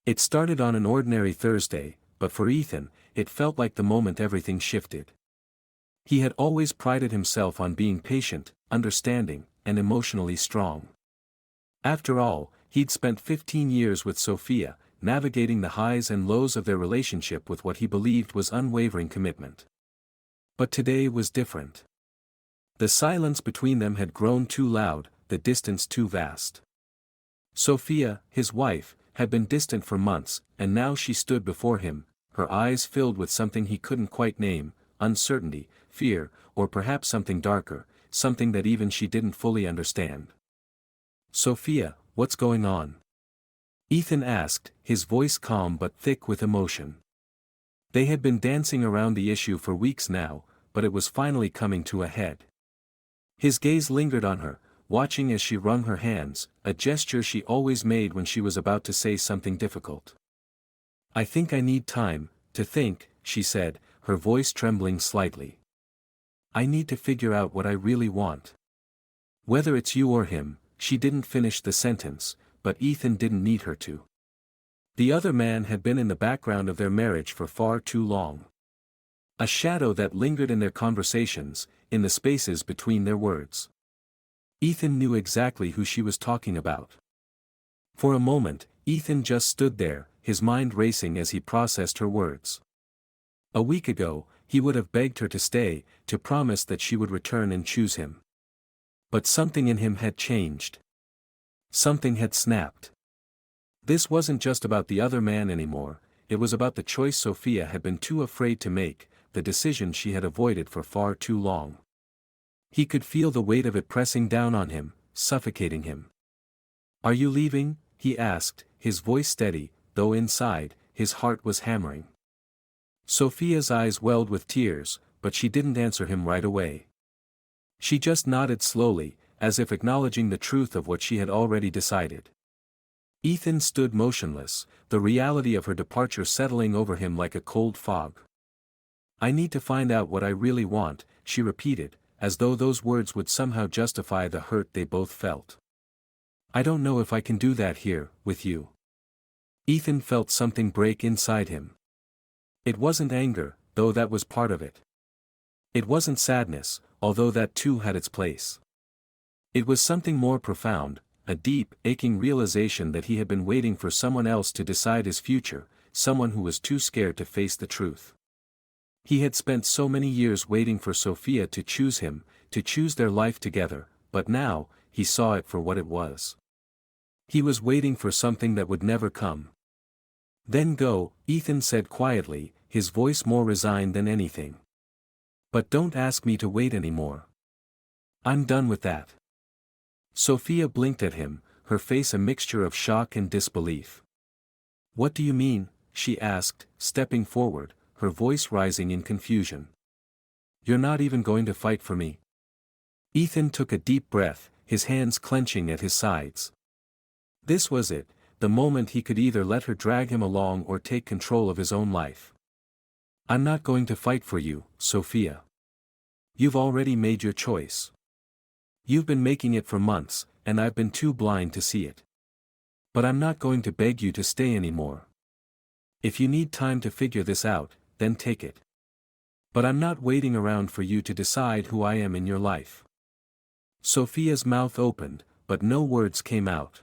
It started on an ordinary Thursday, but for Ethan, it felt like the moment everything shifted. He had always prided himself on being patient, understanding, and emotionally strong. After all, he'd spent 15 years with Sophia, navigating the highs and lows of their relationship with what he believed was unwavering commitment. But today was different. The silence between them had grown too loud, the distance too vast. Sophia, his wife, had been distant for months, and now she stood before him, her eyes filled with something he couldn't quite name, uncertainty, fear, or perhaps something darker, something that even she didn't fully understand. "Sophia, what's going on?" Ethan asked, his voice calm but thick with emotion. They had been dancing around the issue for weeks now, but it was finally coming to a head. His gaze lingered on her, watching as she wrung her hands, a gesture she always made when she was about to say something difficult. "I think I need time to think," she said, her voice trembling slightly. "I need to figure out what I really want. Whether it's you or him." She didn't finish the sentence, but Ethan didn't need her to. The other man had been in the background of their marriage for far too long. A shadow that lingered in their conversations, in the spaces between their words. Ethan knew exactly who she was talking about. For a moment, Ethan just stood there, his mind racing as he processed her words. A week ago, he would have begged her to stay, to promise that she would return and choose him. But something in him had changed. Something had snapped. This wasn't just about the other man anymore, it was about the choice Sophia had been too afraid to make, the decision she had avoided for far too long. He could feel the weight of it pressing down on him, suffocating him. "Are you leaving?" he asked, his voice steady, though inside, his heart was hammering. Sophia's eyes welled with tears, but she didn't answer him right away. She just nodded slowly, as if acknowledging the truth of what she had already decided. Ethan stood motionless, the reality of her departure settling over him like a cold fog. "I need to find out what I really want," she repeated, as though those words would somehow justify the hurt they both felt. "I don't know if I can do that here, with you." Ethan felt something break inside him. It wasn't anger, though that was part of it. It wasn't sadness, although that too had its place. It was something more profound, a deep, aching realization that he had been waiting for someone else to decide his future, someone who was too scared to face the truth. He had spent so many years waiting for Sophia to choose him, to choose their life together, but now, he saw it for what it was. He was waiting for something that would never come. "Then go," Ethan said quietly, his voice more resigned than anything. "But don't ask me to wait anymore. I'm done with that." Sophia blinked at him, her face a mixture of shock and disbelief. "What do you mean?" she asked, stepping forward, her voice rising in confusion. "You're not even going to fight for me?" Ethan took a deep breath, his hands clenching at his sides. This was it, the moment he could either let her drag him along or take control of his own life. "I'm not going to fight for you, Sophia. You've already made your choice. You've been making it for months, and I've been too blind to see it. But I'm not going to beg you to stay anymore. If you need time to figure this out, then take it. But I'm not waiting around for you to decide who I am in your life." Sophia's mouth opened, but no words came out.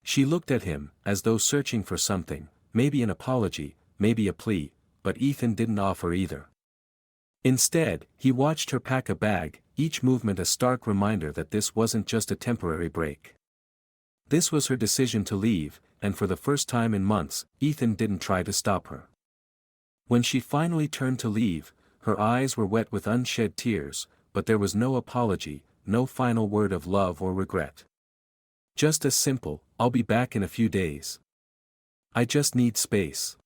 She looked at him, as though searching for something, maybe an apology, maybe a plea, but Ethan didn't offer either. Instead, he watched her pack a bag, each movement a stark reminder that this wasn't just a temporary break. This was her decision to leave, and for the first time in months, Ethan didn't try to stop her. When she finally turned to leave, her eyes were wet with unshed tears, but there was no apology, no final word of love or regret. Just a simple, "I'll be back in a few days. I just need space."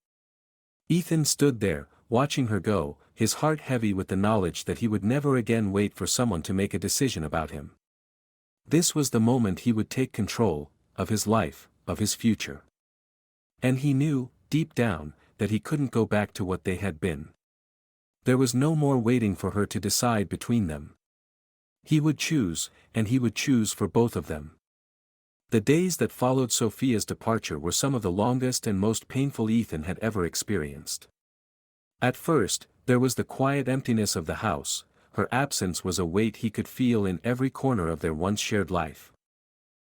Ethan stood there, watching her go, his heart heavy with the knowledge that he would never again wait for someone to make a decision about him. This was the moment he would take control, of his life, of his future. And he knew, deep down, that he couldn't go back to what they had been. There was no more waiting for her to decide between them. He would choose, and he would choose for both of them. The days that followed Sophia's departure were some of the longest and most painful Ethan had ever experienced. At first, there was the quiet emptiness of the house. Her absence was a weight he could feel in every corner of their once shared life.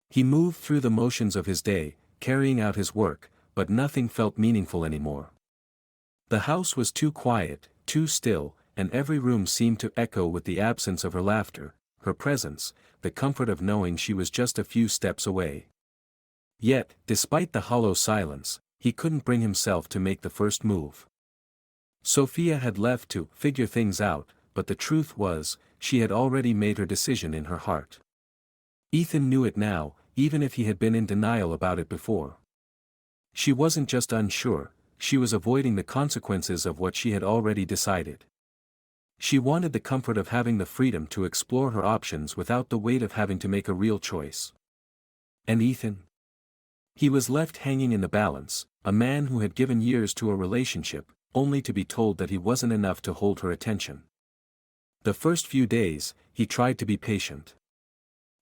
He moved through the motions of his day, carrying out his work, but nothing felt meaningful anymore. The house was too quiet, too still, and every room seemed to echo with the absence of her laughter, her presence, the comfort of knowing she was just a few steps away. Yet, despite the hollow silence, he couldn't bring himself to make the first move. Sophia had left to figure things out, but the truth was, she had already made her decision in her heart. Ethan knew it now, even if he had been in denial about it before. She wasn't just unsure, she was avoiding the consequences of what she had already decided. She wanted the comfort of having the freedom to explore her options without the weight of having to make a real choice. And Ethan? He was left hanging in the balance, a man who had given years to a relationship, only to be told that he wasn't enough to hold her attention. The first few days, he tried to be patient.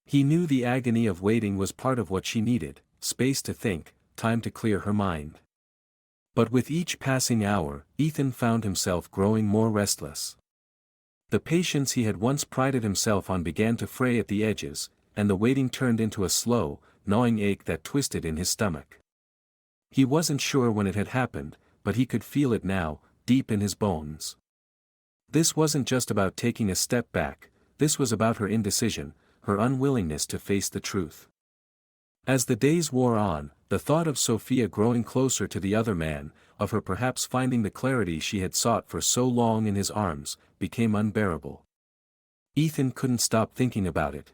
He knew the agony of waiting was part of what she needed, space to think, time to clear her mind. But with each passing hour, Ethan found himself growing more restless. The patience he had once prided himself on began to fray at the edges, and the waiting turned into a slow, gnawing ache that twisted in his stomach. He wasn't sure when it had happened, but he could feel it now, deep in his bones. This wasn't just about taking a step back, this was about her indecision, her unwillingness to face the truth. As the days wore on, the thought of Sophia growing closer to the other man, of her perhaps finding the clarity she had sought for so long in his arms, became unbearable. Ethan couldn't stop thinking about it.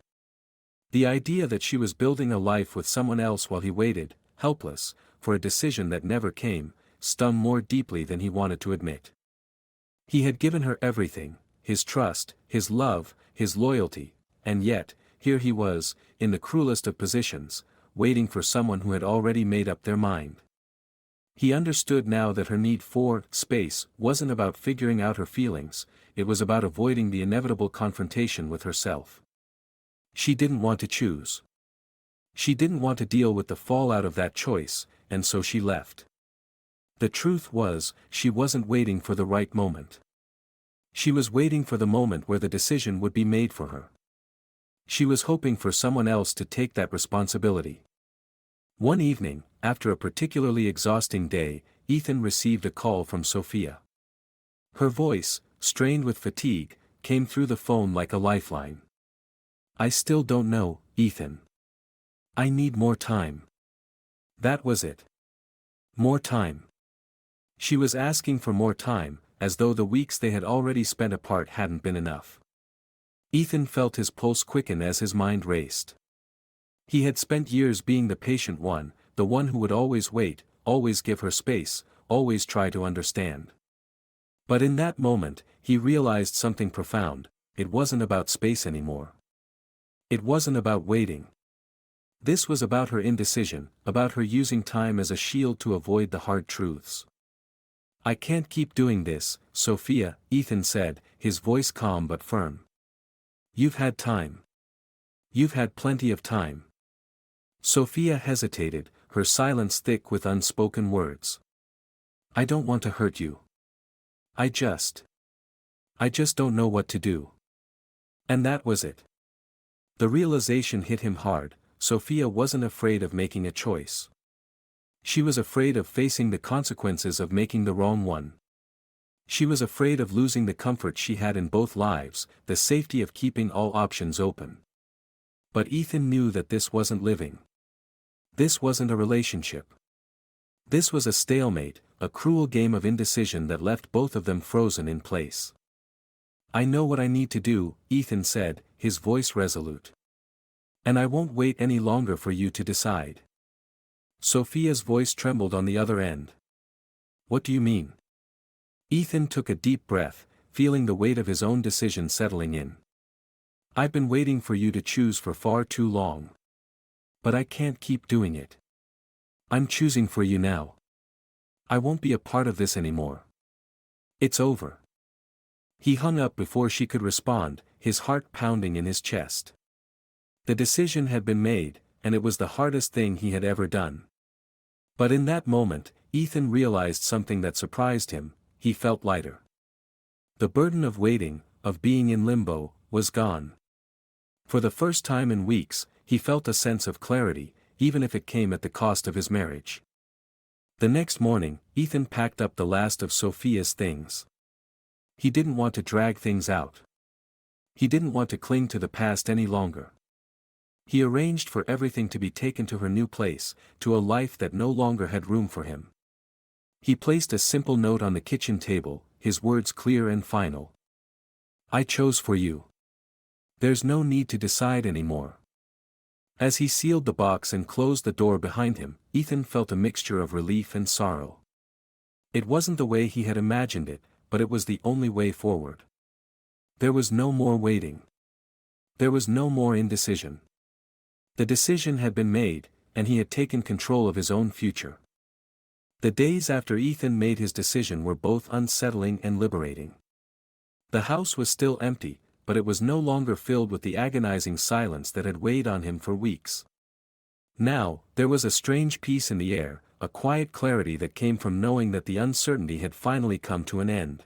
The idea that she was building a life with someone else while he waited, helpless, for a decision that never came, stung more deeply than he wanted to admit. He had given her everything, his trust, his love, his loyalty, and yet, here he was, in the cruelest of positions, waiting for someone who had already made up their mind. He understood now that her need for space wasn't about figuring out her feelings, it was about avoiding the inevitable confrontation with herself. She didn't want to choose. She didn't want to deal with the fallout of that choice, and so she left. The truth was, she wasn't waiting for the right moment. She was waiting for the moment where the decision would be made for her. She was hoping for someone else to take that responsibility. One evening, after a particularly exhausting day, Ethan received a call from Sophia. Her voice, strained with fatigue, came through the phone like a lifeline. "I still don't know, Ethan. I need more time." That was it. More time. She was asking for more time, as though the weeks they had already spent apart hadn't been enough. Ethan felt his pulse quicken as his mind raced. He had spent years being the patient one, the one who would always wait, always give her space, always try to understand. But in that moment, he realized something profound: it wasn't about space anymore. It wasn't about waiting. This was about her indecision, about her using time as a shield to avoid the hard truths. "I can't keep doing this, Sophia," Ethan said, his voice calm but firm. "You've had time. You've had plenty of time." Sophia hesitated, her silence thick with unspoken words. "I don't want to hurt you. I just don't know what to do." And that was it. The realization hit him hard: Sophia wasn't afraid of making a choice. She was afraid of facing the consequences of making the wrong one. She was afraid of losing the comfort she had in both lives, the safety of keeping all options open. But Ethan knew that this wasn't living. This wasn't a relationship. This was a stalemate, a cruel game of indecision that left both of them frozen in place. "I know what I need to do," Ethan said, his voice resolute. "And I won't wait any longer for you to decide." Sophia's voice trembled on the other end. "What do you mean?" Ethan took a deep breath, feeling the weight of his own decision settling in. "I've been waiting for you to choose for far too long. But I can't keep doing it. I'm choosing for you now. I won't be a part of this anymore. It's over." He hung up before she could respond, his heart pounding in his chest. The decision had been made, and it was the hardest thing he had ever done. But in that moment, Ethan realized something that surprised him. He felt lighter. The burden of waiting, of being in limbo, was gone. For the first time in weeks, he felt a sense of clarity, even if it came at the cost of his marriage. The next morning, Ethan packed up the last of Sophia's things. He didn't want to drag things out. He didn't want to cling to the past any longer. He arranged for everything to be taken to her new place, to a life that no longer had room for him. He placed a simple note on the kitchen table, his words clear and final. "I chose for you. There's no need to decide anymore." As he sealed the box and closed the door behind him, Ethan felt a mixture of relief and sorrow. It wasn't the way he had imagined it, but it was the only way forward. There was no more waiting. There was no more indecision. The decision had been made, and he had taken control of his own future. The days after Ethan made his decision were both unsettling and liberating. The house was still empty, but it was no longer filled with the agonizing silence that had weighed on him for weeks. Now, there was a strange peace in the air, a quiet clarity that came from knowing that the uncertainty had finally come to an end.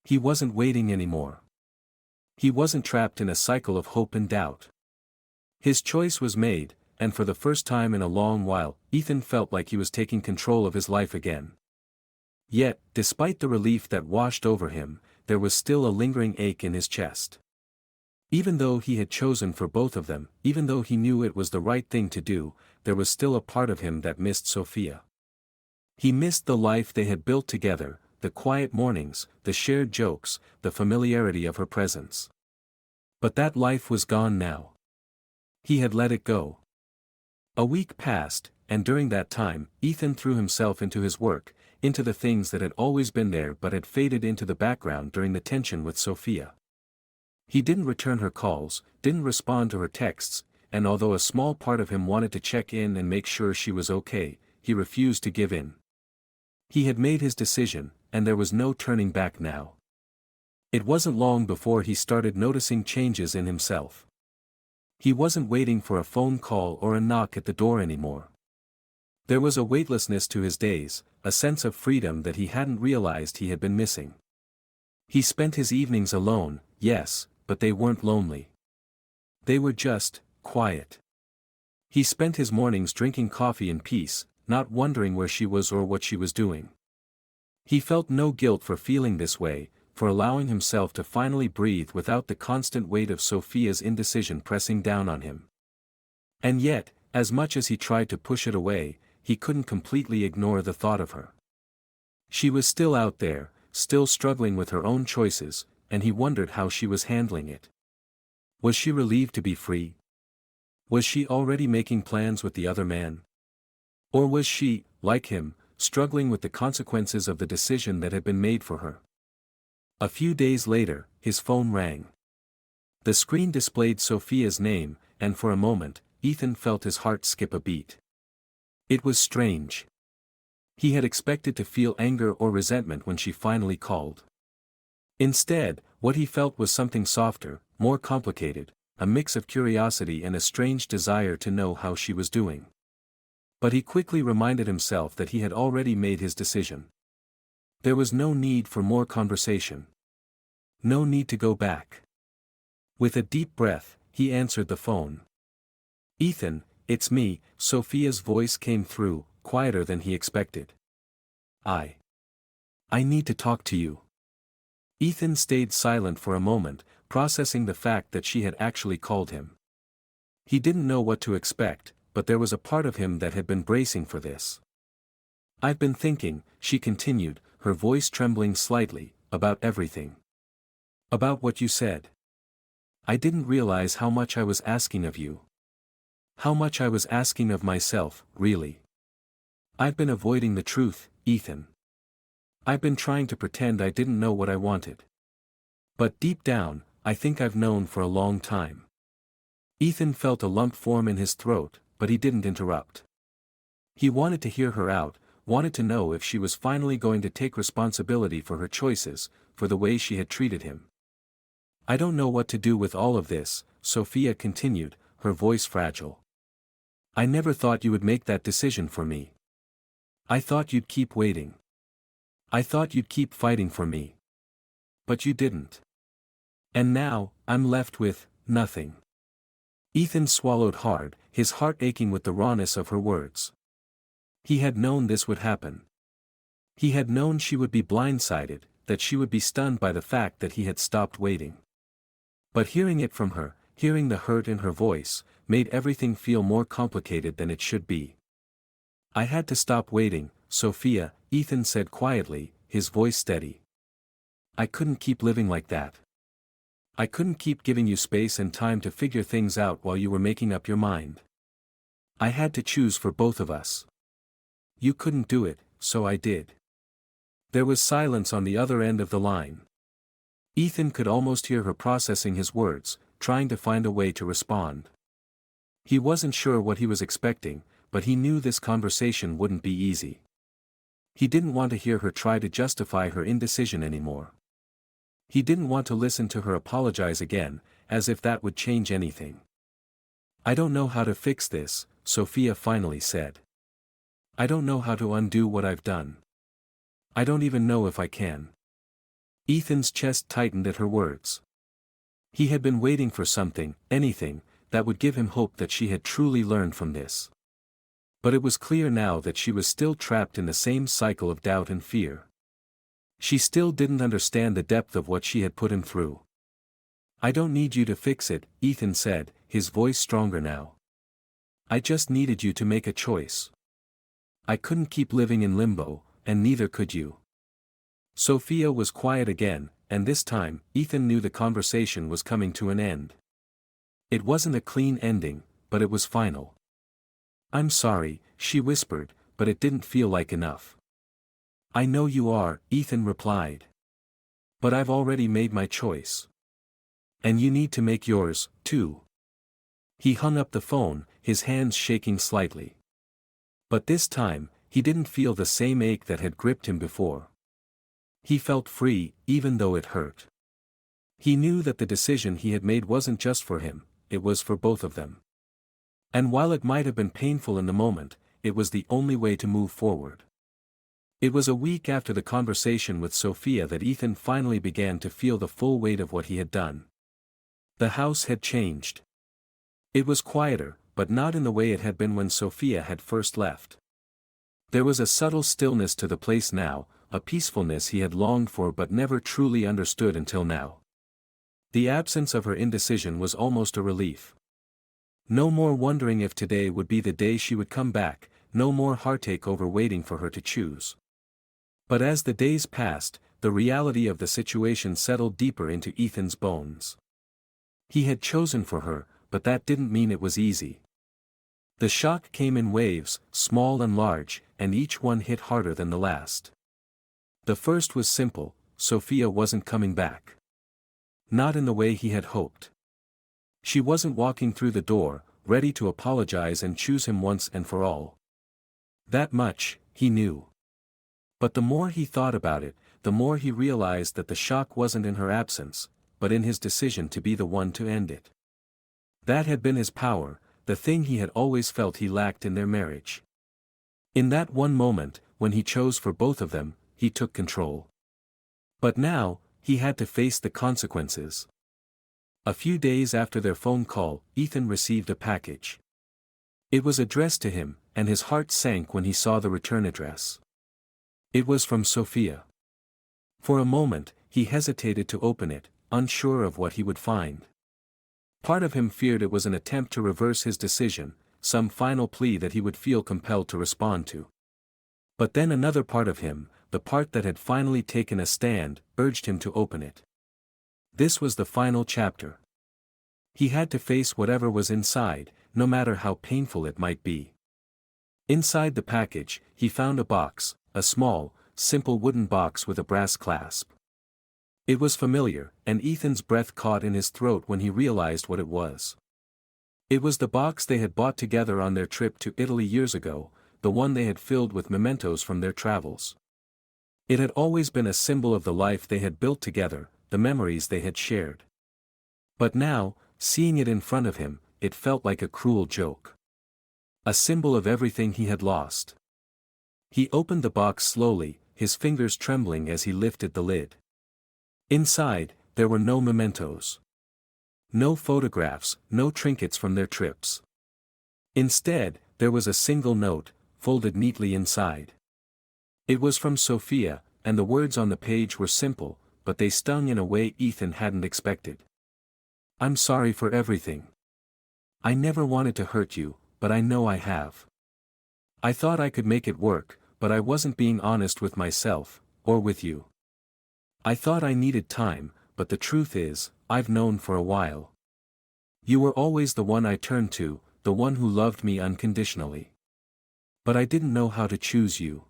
He wasn't waiting anymore. He wasn't trapped in a cycle of hope and doubt. His choice was made, and for the first time in a long while, Ethan felt like he was taking control of his life again. Yet, despite the relief that washed over him, there was still a lingering ache in his chest. Even though he had chosen for both of them, even though he knew it was the right thing to do, there was still a part of him that missed Sophia. He missed the life they had built together, the quiet mornings, the shared jokes, the familiarity of her presence. But that life was gone now. He had let it go. A week passed, and during that time, Ethan threw himself into his work, into the things that had always been there but had faded into the background during the tension with Sophia. He didn't return her calls, didn't respond to her texts, and although a small part of him wanted to check in and make sure she was okay, he refused to give in. He had made his decision, and there was no turning back now. It wasn't long before he started noticing changes in himself. He wasn't waiting for a phone call or a knock at the door anymore. There was a weightlessness to his days, a sense of freedom that he hadn't realized he had been missing. He spent his evenings alone, yes, but they weren't lonely. They were just quiet. He spent his mornings drinking coffee in peace, not wondering where she was or what she was doing. He felt no guilt for feeling this way, for allowing himself to finally breathe without the constant weight of Sophia's indecision pressing down on him. And yet, as much as he tried to push it away, he couldn't completely ignore the thought of her. She was still out there, still struggling with her own choices, and he wondered how she was handling it. Was she relieved to be free? Was she already making plans with the other man? Or was she, like him, struggling with the consequences of the decision that had been made for her? A few days later, his phone rang. The screen displayed Sophia's name, and for a moment, Ethan felt his heart skip a beat. It was strange. He had expected to feel anger or resentment when she finally called. Instead, what he felt was something softer, more complicated, a mix of curiosity and a strange desire to know how she was doing. But he quickly reminded himself that he had already made his decision. There was no need for more conversation. No need to go back. With a deep breath, he answered the phone. "Ethan, it's me," Sophia's voice came through, quieter than he expected. I need to talk to you." Ethan stayed silent for a moment, processing the fact that she had actually called him. He didn't know what to expect, but there was a part of him that had been bracing for this. "I've been thinking," she continued, her voice trembling slightly, "about everything. About what you said. I didn't realize how much I was asking of you. How much I was asking of myself, really. I've been avoiding the truth, Ethan. I've been trying to pretend I didn't know what I wanted. But deep down, I think I've known for a long time." Ethan felt a lump form in his throat, but he didn't interrupt. He wanted to hear her out, wanted to know if she was finally going to take responsibility for her choices, for the way she had treated him. "I don't know what to do with all of this," Sophia continued, her voice fragile. I never thought you would make that decision for me. I thought you'd keep waiting. I thought you'd keep fighting for me. But you didn't. And now, I'm left with nothing. Ethan swallowed hard, his heart aching with the rawness of her words. He had known this would happen. He had known she would be blindsided, that she would be stunned by the fact that he had stopped waiting. But hearing it from her, hearing the hurt in her voice, made everything feel more complicated than it should be. I had to stop waiting, Sophia, Ethan said quietly, his voice steady. I couldn't keep living like that. I couldn't keep giving you space and time to figure things out while you were making up your mind. I had to choose for both of us. You couldn't do it, so I did. There was silence on the other end of the line. Ethan could almost hear her processing his words, trying to find a way to respond. He wasn't sure what he was expecting, but he knew this conversation wouldn't be easy. He didn't want to hear her try to justify her indecision anymore. He didn't want to listen to her apologize again, as if that would change anything. I don't know how to fix this, Sophia finally said. I don't know how to undo what I've done. I don't even know if I can. Ethan's chest tightened at her words. He had been waiting for something, anything, that would give him hope that she had truly learned from this. But it was clear now that she was still trapped in the same cycle of doubt and fear. She still didn't understand the depth of what she had put him through. I don't need you to fix it, Ethan said, his voice stronger now. I just needed you to make a choice. I couldn't keep living in limbo, and neither could you. Sophia was quiet again, and this time, Ethan knew the conversation was coming to an end. It wasn't a clean ending, but it was final. I'm sorry, she whispered, but it didn't feel like enough. I know you are, Ethan replied. But I've already made my choice. And you need to make yours, too. He hung up the phone, his hands shaking slightly. But this time, he didn't feel the same ache that had gripped him before. He felt free, even though it hurt. He knew that the decision he had made wasn't just for him, it was for both of them. And while it might have been painful in the moment, it was the only way to move forward. It was a week after the conversation with Sophia that Ethan finally began to feel the full weight of what he had done. The house had changed. It was quieter, but not in the way it had been when Sophia had first left. There was a subtle stillness to the place now, a peacefulness he had longed for but never truly understood until now. The absence of her indecision was almost a relief. No more wondering if today would be the day she would come back, no more heartache over waiting for her to choose. But as the days passed, the reality of the situation settled deeper into Ethan's bones. He had chosen for her, but that didn't mean it was easy. The shock came in waves, small and large, and each one hit harder than the last. The first was simple: Sophia wasn't coming back. Not in the way he had hoped. She wasn't walking through the door, ready to apologize and choose him once and for all. That much, he knew. But the more he thought about it, the more he realized that the shock wasn't in her absence, but in his decision to be the one to end it. That had been his power, the thing he had always felt he lacked in their marriage. In that one moment, when he chose for both of them, he took control. But now, he had to face the consequences. A few days after their phone call, Ethan received a package. It was addressed to him, and his heart sank when he saw the return address. It was from Sophia. For a moment, he hesitated to open it, unsure of what he would find. Part of him feared it was an attempt to reverse his decision, some final plea that he would feel compelled to respond to. But then another part of him, the part that had finally taken a stand, urged him to open it. This was the final chapter. He had to face whatever was inside, no matter how painful it might be. Inside the package, he found a box, a small, simple wooden box with a brass clasp. It was familiar, and Ethan's breath caught in his throat when he realized what it was. It was the box they had bought together on their trip to Italy years ago, the one they had filled with mementos from their travels. It had always been a symbol of the life they had built together, the memories they had shared. But now, seeing it in front of him, it felt like a cruel joke. A symbol of everything he had lost. He opened the box slowly, his fingers trembling as he lifted the lid. Inside, there were no mementos. No photographs, no trinkets from their trips. Instead, there was a single note, folded neatly inside. It was from Sophia, and the words on the page were simple, but they stung in a way Ethan hadn't expected. "I'm sorry for everything. I never wanted to hurt you, but I know I have. I thought I could make it work, but I wasn't being honest with myself, or with you. I thought I needed time, but the truth is, I've known for a while. You were always the one I turned to, the one who loved me unconditionally. But I didn't know how to choose you.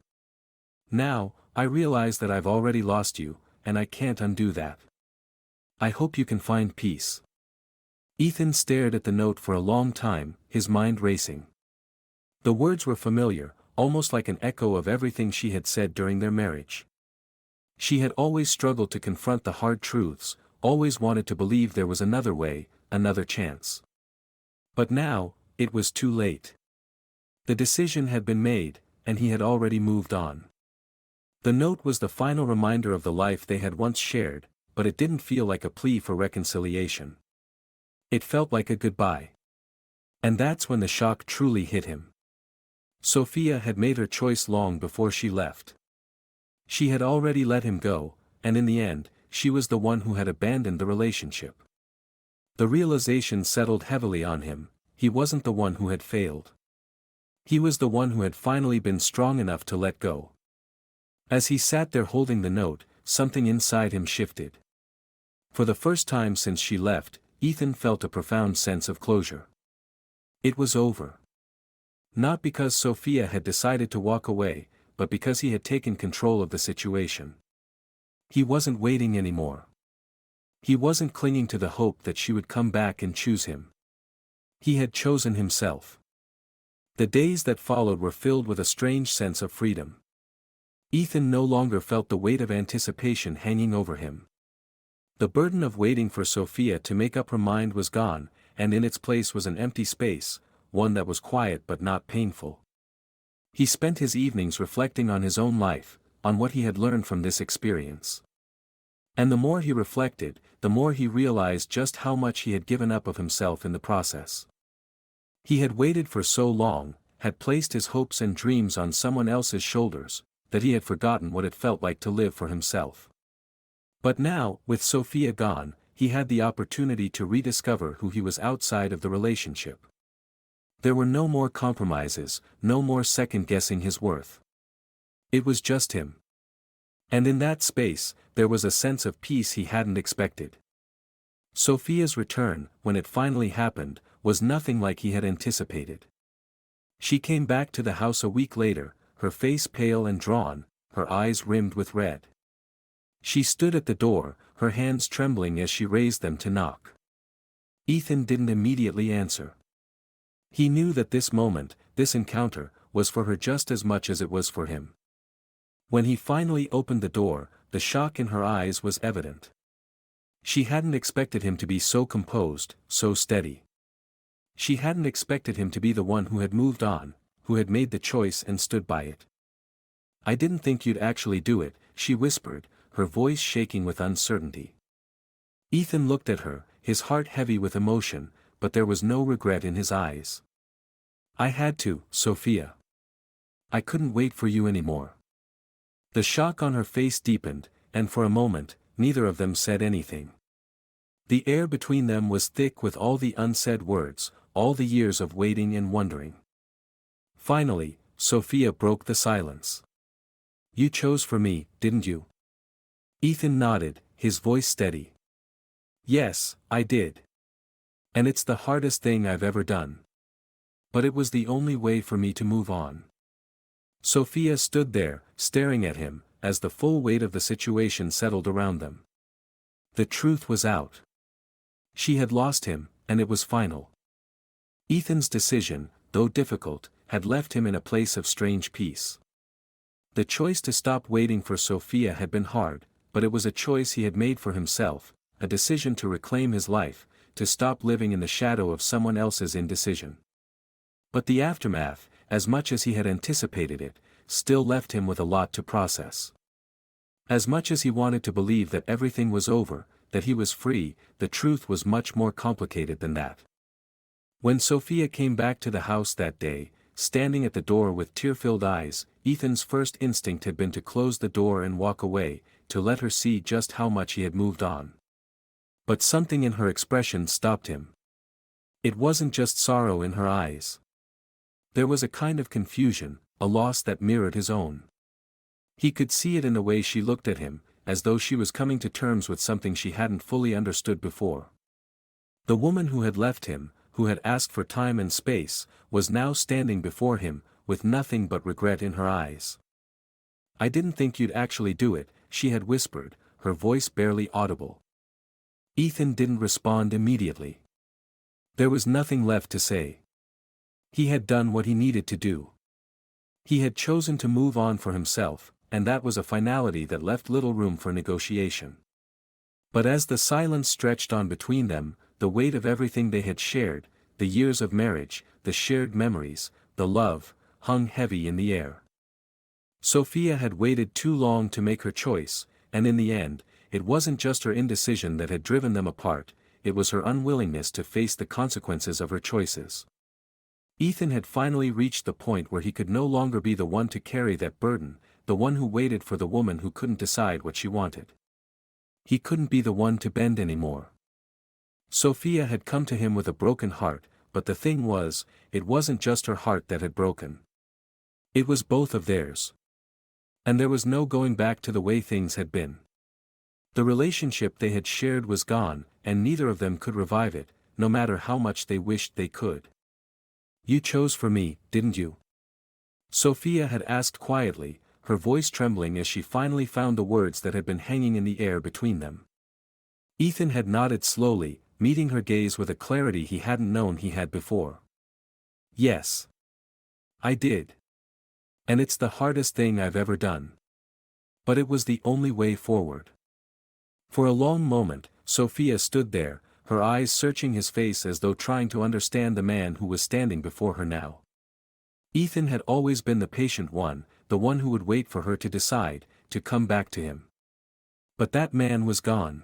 Now, I realize that I've already lost you, and I can't undo that. I hope you can find peace." Ethan stared at the note for a long time, his mind racing. The words were familiar, almost like an echo of everything she had said during their marriage. She had always struggled to confront the hard truths, always wanted to believe there was another way, another chance. But now, it was too late. The decision had been made, and he had already moved on. The note was the final reminder of the life they had once shared, but it didn't feel like a plea for reconciliation. It felt like a goodbye. And that's when the shock truly hit him. Sophia had made her choice long before she left. She had already let him go, and in the end, she was the one who had abandoned the relationship. The realization settled heavily on him: he wasn't the one who had failed. He was the one who had finally been strong enough to let go. As he sat there holding the note, something inside him shifted. For the first time since she left, Ethan felt a profound sense of closure. It was over. Not because Sophia had decided to walk away, but because he had taken control of the situation. He wasn't waiting anymore. He wasn't clinging to the hope that she would come back and choose him. He had chosen himself. The days that followed were filled with a strange sense of freedom. Ethan no longer felt the weight of anticipation hanging over him. The burden of waiting for Sophia to make up her mind was gone, and in its place was an empty space, one that was quiet but not painful. He spent his evenings reflecting on his own life, on what he had learned from this experience. And the more he reflected, the more he realized just how much he had given up of himself in the process. He had waited for so long, had placed his hopes and dreams on someone else's shoulders, that he had forgotten what it felt like to live for himself. But now, with Sophia gone, he had the opportunity to rediscover who he was outside of the relationship. There were no more compromises, no more second-guessing his worth. It was just him. And in that space, there was a sense of peace he hadn't expected. Sophia's return, when it finally happened, was nothing like he had anticipated. She came back to the house a week later, her face pale and drawn, her eyes rimmed with red. She stood at the door, her hands trembling as she raised them to knock. Ethan didn't immediately answer. He knew that this moment, this encounter, was for her just as much as it was for him. When he finally opened the door, the shock in her eyes was evident. She hadn't expected him to be so composed, so steady. She hadn't expected him to be the one who had moved on, who had made the choice and stood by it. "I didn't think you'd actually do it," she whispered, her voice shaking with uncertainty. Ethan looked at her, his heart heavy with emotion, but there was no regret in his eyes. "I had to, Sophia. I couldn't wait for you anymore." The shock on her face deepened, and for a moment, neither of them said anything. The air between them was thick with all the unsaid words, all the years of waiting and wondering. Finally, Sophia broke the silence. "You chose for me, didn't you?" Ethan nodded, his voice steady. "Yes, I did. And it's the hardest thing I've ever done. But it was the only way for me to move on." Sophia stood there, staring at him, as the full weight of the situation settled around them. The truth was out. She had lost him, and it was final. Ethan's decision, though difficult, had left him in a place of strange peace. The choice to stop waiting for Sophia had been hard, but it was a choice he had made for himself, a decision to reclaim his life, to stop living in the shadow of someone else's indecision. But the aftermath, as much as he had anticipated it, still left him with a lot to process. As much as he wanted to believe that everything was over, that he was free, the truth was much more complicated than that. When Sophia came back to the house that day, standing at the door with tear-filled eyes, Ethan's first instinct had been to close the door and walk away, to let her see just how much he had moved on. But something in her expression stopped him. It wasn't just sorrow in her eyes. There was a kind of confusion, a loss that mirrored his own. He could see it in the way she looked at him, as though she was coming to terms with something she hadn't fully understood before. The woman who had left him, who had asked for time and space, was now standing before him, with nothing but regret in her eyes. "I didn't think you'd actually do it," she had whispered, her voice barely audible. Ethan didn't respond immediately. There was nothing left to say. He had done what he needed to do. He had chosen to move on for himself, and that was a finality that left little room for negotiation. But as the silence stretched on between them, the weight of everything they had shared, the years of marriage, the shared memories, the love, hung heavy in the air. Sophia had waited too long to make her choice, and in the end, it wasn't just her indecision that had driven them apart, it was her unwillingness to face the consequences of her choices. Ethan had finally reached the point where he could no longer be the one to carry that burden, the one who waited for the woman who couldn't decide what she wanted. He couldn't be the one to bend anymore. Sophia had come to him with a broken heart, but the thing was, it wasn't just her heart that had broken. It was both of theirs. And there was no going back to the way things had been. The relationship they had shared was gone, and neither of them could revive it, no matter how much they wished they could. "You chose for me, didn't you?" Sophia had asked quietly, her voice trembling as she finally found the words that had been hanging in the air between them. Ethan had nodded slowly, meeting her gaze with a clarity he hadn't known he had before. "Yes. I did. And it's the hardest thing I've ever done. But it was the only way forward." For a long moment, Sophia stood there, her eyes searching his face as though trying to understand the man who was standing before her now. Ethan had always been the patient one, the one who would wait for her to decide, to come back to him. But that man was gone.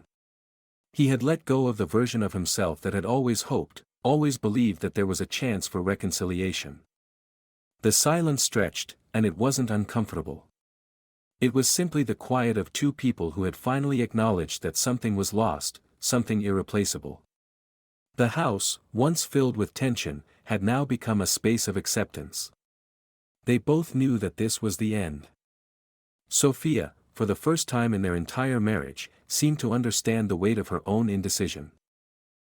He had let go of the version of himself that had always hoped, always believed that there was a chance for reconciliation. The silence stretched, and it wasn't uncomfortable. It was simply the quiet of two people who had finally acknowledged that something was lost, something irreplaceable. The house, once filled with tension, had now become a space of acceptance. They both knew that this was the end. Sophia, for the first time in their entire marriage, seemed to understand the weight of her own indecision.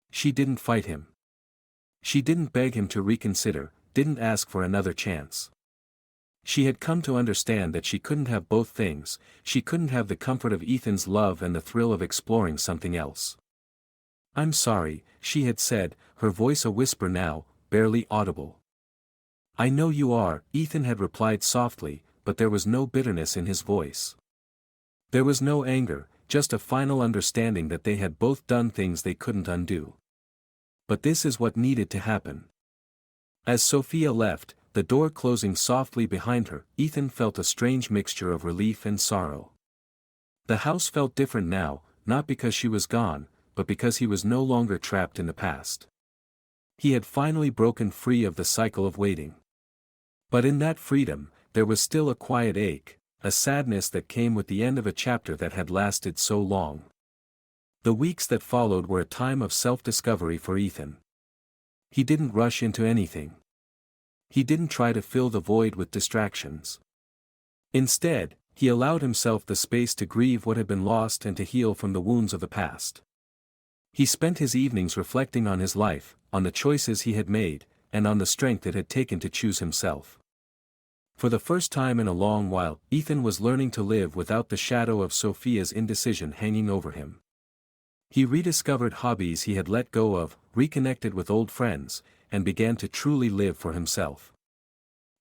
She didn't fight him. She didn't beg him to reconsider, didn't ask for another chance. She had come to understand that she couldn't have both things, she couldn't have the comfort of Ethan's love and the thrill of exploring something else. "I'm sorry," she had said, her voice a whisper now, barely audible. "I know you are," Ethan had replied softly, but there was no bitterness in his voice. There was no anger, just a final understanding that they had both done things they couldn't undo. But this is what needed to happen. As Sophia left, the door closing softly behind her, Ethan felt a strange mixture of relief and sorrow. The house felt different now, not because she was gone, but because he was no longer trapped in the past. He had finally broken free of the cycle of waiting. But in that freedom, there was still a quiet ache, a sadness that came with the end of a chapter that had lasted so long. The weeks that followed were a time of self-discovery for Ethan. He didn't rush into anything. He didn't try to fill the void with distractions. Instead, he allowed himself the space to grieve what had been lost and to heal from the wounds of the past. He spent his evenings reflecting on his life, on the choices he had made, and on the strength it had taken to choose himself. For the first time in a long while, Ethan was learning to live without the shadow of Sophia's indecision hanging over him. He rediscovered hobbies he had let go of, reconnected with old friends, and began to truly live for himself.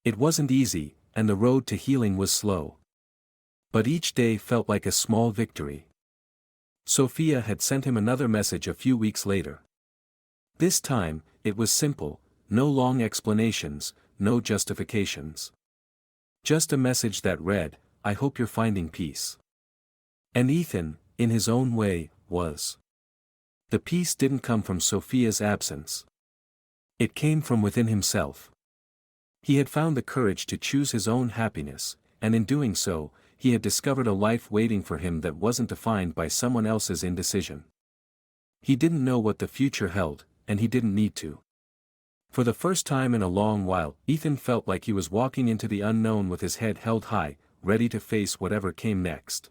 It wasn't easy, and the road to healing was slow. But each day felt like a small victory. Sophia had sent him another message a few weeks later. This time, it was simple, no long explanations, no justifications. Just a message that read, "I hope you're finding peace." And Ethan, in his own way, was. The peace didn't come from Sophia's absence. It came from within himself. He had found the courage to choose his own happiness, and in doing so, he had discovered a life waiting for him that wasn't defined by someone else's indecision. He didn't know what the future held, and he didn't need to. For the first time in a long while, Ethan felt like he was walking into the unknown with his head held high, ready to face whatever came next.